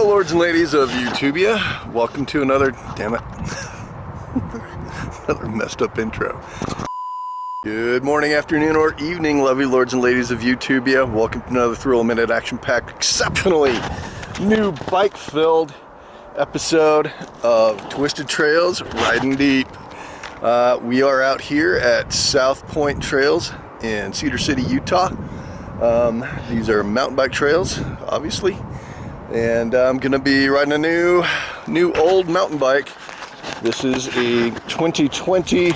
Hello, lords and ladies of YouTubia. Welcome to another, damn it, another messed up intro. Good morning, afternoon, or evening, lovely lords and ladies of YouTubia. Welcome to another thrill-a-minute, action-packed, exceptionally new bike-filled episode of Twisted Trails, Riding Deep. We are out here at South Point Trails in Cedar City, Utah. These are mountain bike trails, obviously. And I'm gonna be riding a new old mountain bike. This is a 2020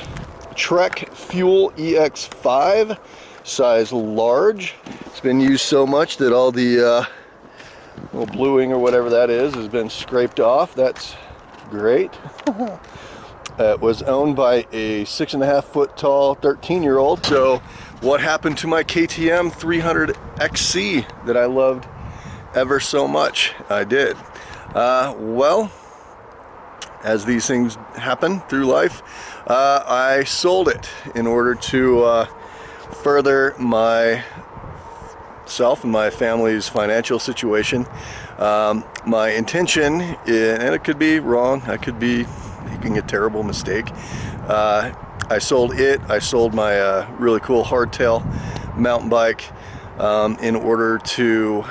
Trek Fuel EX5, size large. It's been used so much that all the little bluing or whatever that is has been scraped off. That's great. It was owned by a 6.5 foot tall 13-year-old. So what happened to my KTM 300 XC that I loved ever so much? I did. Well, as these things happen through life, I sold it in order to further myself and my family's financial situation. My intention, and it could be wrong, I could be making a terrible mistake. I sold it. I sold my really cool hardtail mountain bike in order to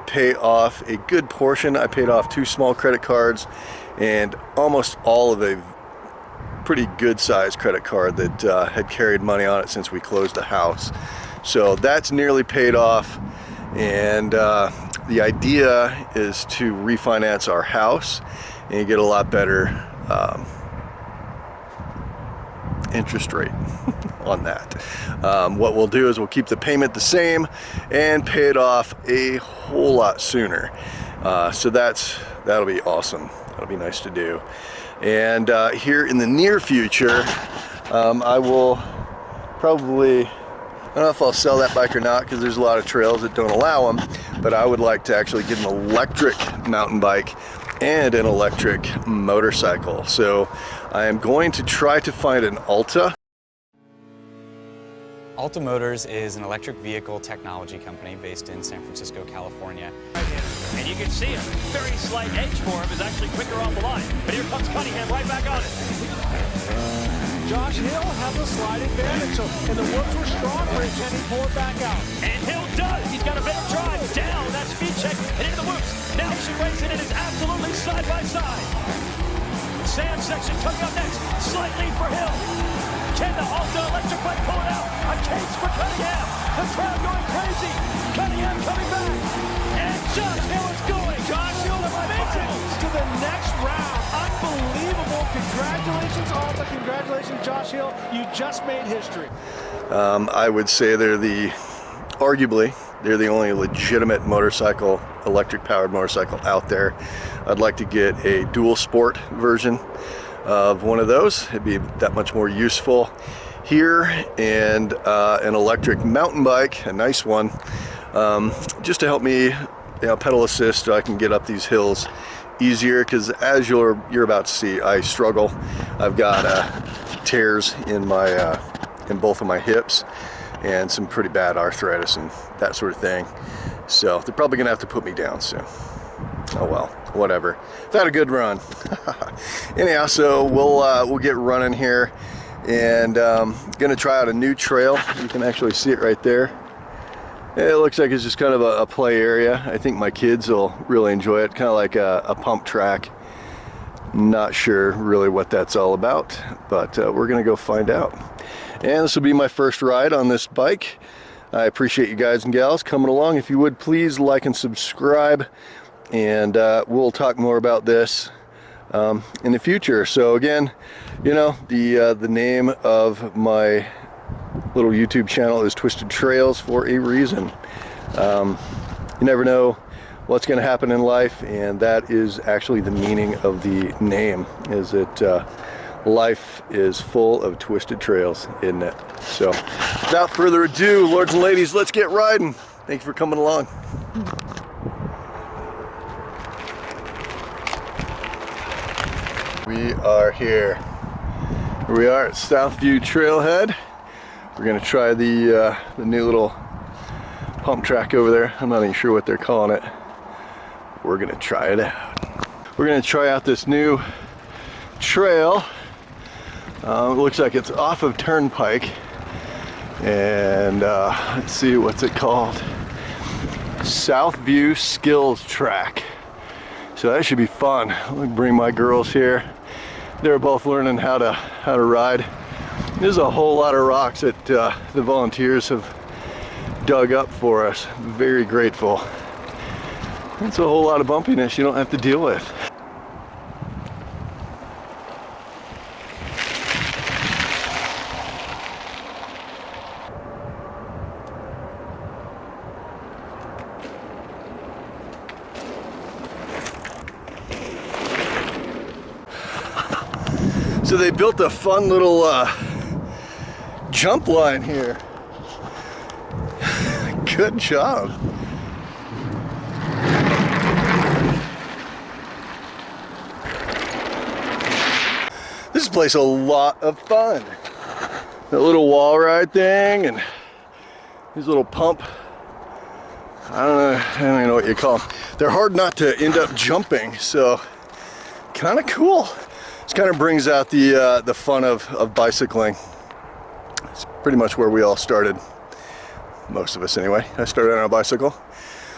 pay off a good portion. I paid off 2 small credit cards and almost all of a pretty good sized credit card that had carried money on it since we closed the house. So that's nearly paid off, and the idea is to refinance our house and get a lot better interest rate on that. What we'll do is we'll keep the payment the same and pay it off a whole lot sooner. So that'll be awesome. That'll be nice to do. And here in the near future, I will probably, I don't know if I'll sell that bike or not, because there's a lot of trails that don't allow them, but I would like to actually get an electric mountain bike and an electric motorcycle. So I am going to try to find an Alta. Alta Motors is an electric vehicle technology company based in San Francisco, California. And you can see a very slight edge for him is actually quicker off the line. But here comes Cunningham right back on it. Josh Hill has a slight advantage, and the whoops were strong for him. Can he pull it back out? And Hill does. He's got a better drive down that speed check and into the whoops. Now she races it. It is absolutely side by side. Sand section coming up next. Slight lead for Hill. Can the Alta electric bike pull it out? A case for Cunningham. The crowd going crazy. Cunningham coming back. And Josh Hill is going. Josh Hill makes it To the next round. Unbelievable. Congratulations, Alta. Congratulations, Josh Hill. You just made history. I would say arguably, they're the only legitimate motorcycle, electric powered motorcycle out there. I'd like to get a dual sport version of one of those. It'd be that much more useful here, and an electric mountain bike, a nice one, just to help me, pedal assist, so I can get up these hills easier, because as you're about to see, I struggle. I've got tears in my in both of my hips and some pretty bad arthritis and that sort of thing, so they're probably gonna have to put me down soon. Oh well, whatever. I've had a good run. Anyhow, so we'll get running here, and gonna try out a new trail. You can actually see it right there. It looks like it's just kind of a play area. I think my kids will really enjoy it, kind of like a pump track. Not sure really what that's all about, but we're gonna go find out. And this will be my first ride on this bike. I appreciate you guys and gals coming along. If you would please like and subscribe, and we'll talk more about this in the future. So again, the name of my little YouTube channel is Twisted Trails for a reason. You never know what's going to happen in life, and that is actually the meaning of the name, is that life is full of twisted trails, isn't it? So without further ado, lords and ladies, let's get riding. Thanks for coming along. We are here. Here we are at Southview Trailhead. We're gonna try the new little pump track over there. I'm not even sure what they're calling it. we're gonna try it out. We're gonna try out this new trail. It looks like it's off of Turnpike, and let's see, what's it called? Southview Skills Track. So that should be fun. I'm gonna bring my girls here. They're both learning how to ride. There's a whole lot of rocks that the volunteers have dug up for us. Very grateful. It's a whole lot of bumpiness you don't have to deal with. So they built a fun little jump line here. Good job. This place a lot of fun. That little wall ride thing and these little pump. I don't even know what you call them. They're hard not to end up jumping, so kind of cool. This kind of brings out the fun of bicycling. It's pretty much where we all started. Most of us anyway. I started on a bicycle.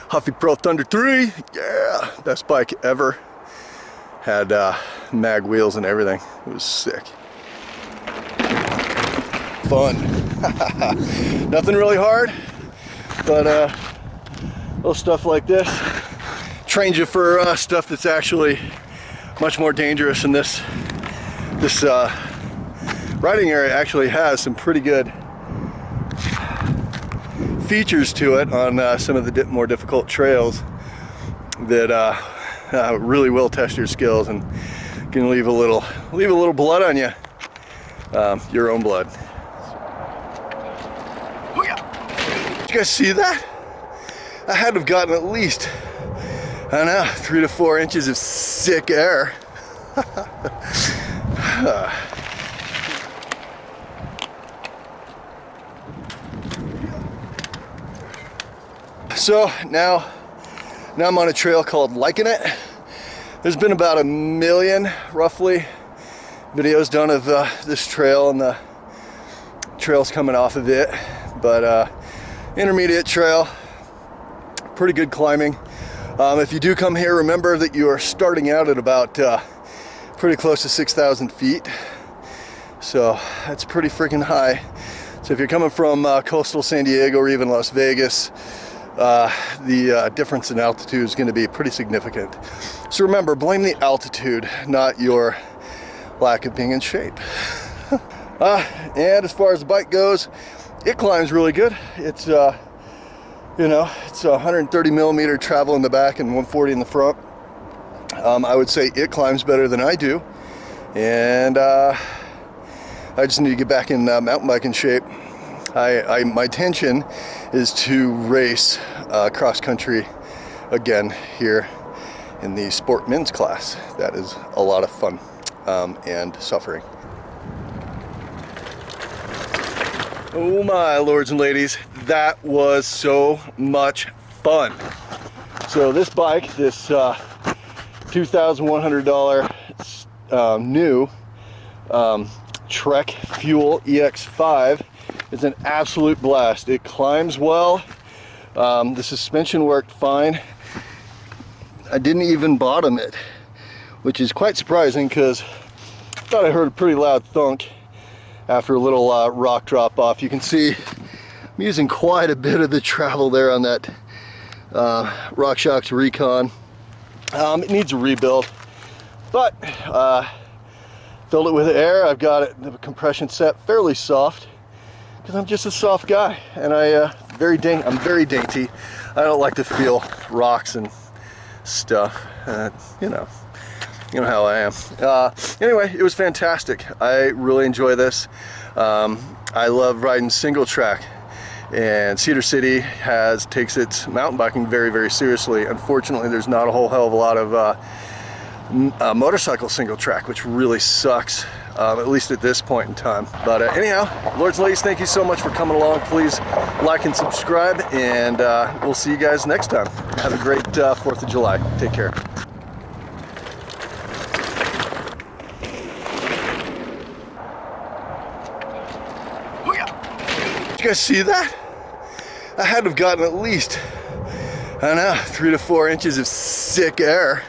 Huffy Pro Thunder 3, yeah, best bike ever. Had mag wheels and everything. It was sick. Fun. Nothing really hard, but little stuff like this trains you for stuff that's actually much more dangerous. And this riding area actually has some pretty good features to it on some of the more difficult trails that really will test your skills and can leave a little blood on you, your own blood. Oh yeah! Did you guys see that? I had to have gotten at least, I don't know, 3 to 4 inches of sick air. So now I'm on a trail called Liking It. There's been about 1 million, roughly, videos done of this trail and the trails coming off of it. But intermediate trail, pretty good climbing. If you do come here, remember that you are starting out at about pretty close to 6,000 feet. So that's pretty freaking high. So if you're coming from coastal San Diego or even Las Vegas, the difference in altitude is going to be pretty significant. So remember, blame the altitude, not your lack of being in shape. And as far as the bike goes, it climbs really good. It's it's 130 millimeter travel in the back and 140 in the front. I would say it climbs better than I do, and I just need to get back in mountain biking shape. My intention is to race cross country again here in the sport men's class. That is a lot of fun and suffering. Oh my lords and ladies, that was so much fun. So this bike, this $2,100 new Trek Fuel EX5 is an absolute blast. It climbs well. The suspension worked fine. I didn't even bottom it, which is quite surprising because I thought I heard a pretty loud thunk after a little rock drop off. You can see I'm using quite a bit of the travel there on that RockShox Recon. It needs a rebuild, but filled it with air. I've got it, the compression set fairly soft because I'm just a soft guy, and I'm very dainty. I don't like to feel rocks and stuff. You know how I am. Anyway, it was fantastic. I really enjoy this. I love riding single track, and Cedar City takes its mountain biking very, very seriously. Unfortunately, there's not a whole hell of a lot of motorcycle single track, which really sucks. at least at this point in time. But anyhow, Lords and ladies, thank you so much for coming along. Please like and subscribe, and we'll see you guys next time. Have a great 4th of July. Take care. Did you guys see that? I had to have gotten at least, I don't know, 3 to 4 inches of sick air.